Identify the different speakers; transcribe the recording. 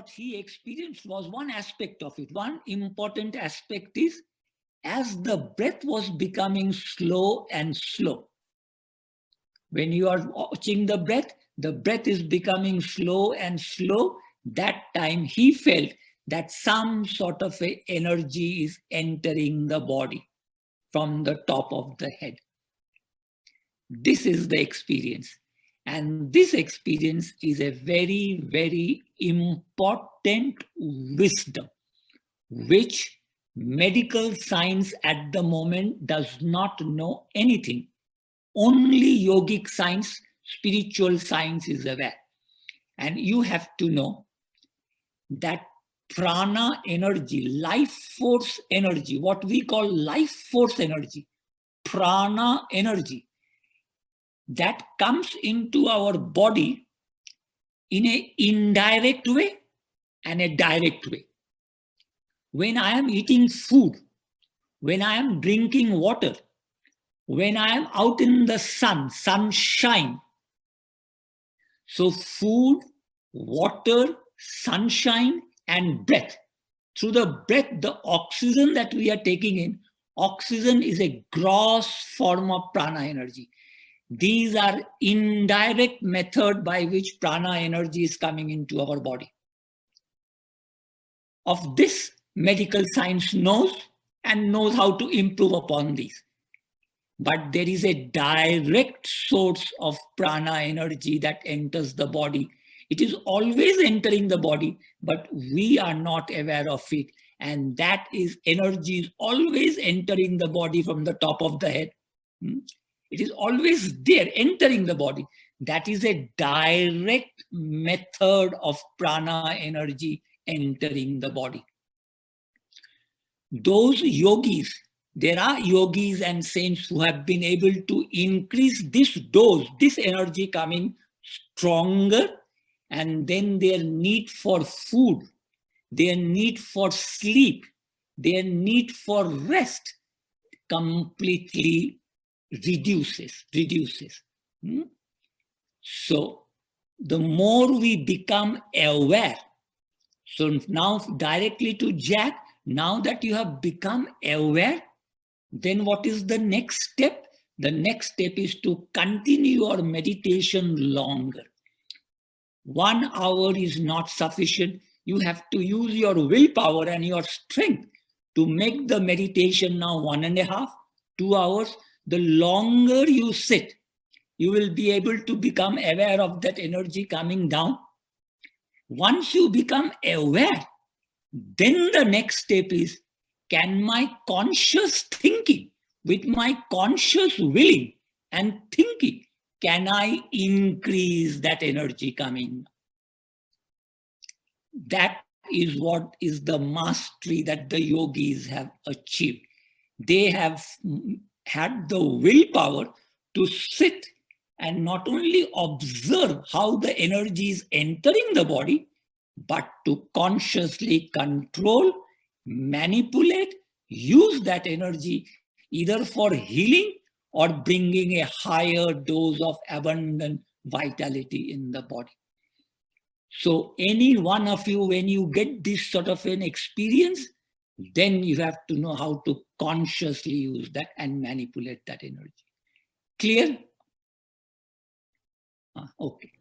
Speaker 1: what he experienced was one aspect of it. One important aspect is, as the breath was becoming slow and slow, when you are watching the breath is becoming slow and slow. That time he felt that some sort of a energy is entering the body from the top of the head. This is the experience. And this experience is a very, very important wisdom, which medical science at the moment does not know anything. Only yogic science, spiritual science is aware. And you have to know that prana energy, life force energy, what we call life force energy, prana energy, that comes into our body in an indirect way and a direct way. When I am eating food, when I am drinking water, when I am out in the sun, sunshine. So food, water, sunshine, and breath. Through the breath, the oxygen that we are taking in, oxygen is a gross form of prana energy. These are indirect method by which prana energy is coming into our body. Of this, medical science knows and knows how to improve upon these. But there is a direct source of prana energy that enters the body. It is always entering the body, but we are not aware of it. And that is energy is always entering the body from the top of the head. It is always there, entering the body. That is a direct method of prana energy entering the body. Those yogis, there are yogis and saints who have been able to increase this dose, this energy coming stronger, and then their need for food, their need for sleep, their need for rest completely reduces. So the more we become aware, so now directly to Jack, now that you have become aware, then what is the next step? The next step is to continue your meditation longer. 1 hour is not sufficient. You have to use your willpower and your strength to make the meditation now 1.5, 2 hours. The longer you sit, you will be able to become aware of that energy coming down. Once you become aware, then the next step is, can my conscious thinking, with my conscious willing and thinking, can I increase that energy coming? That is what is the mastery that the yogis have achieved. They have had the willpower to sit and not only observe how the energy is entering the body, but to consciously control, manipulate, use that energy either for healing or bringing a higher dose of abundant vitality in the body. So any one of you, when you get this sort of an experience, then you have to know how to consciously use that and manipulate that energy. Clear? Okay.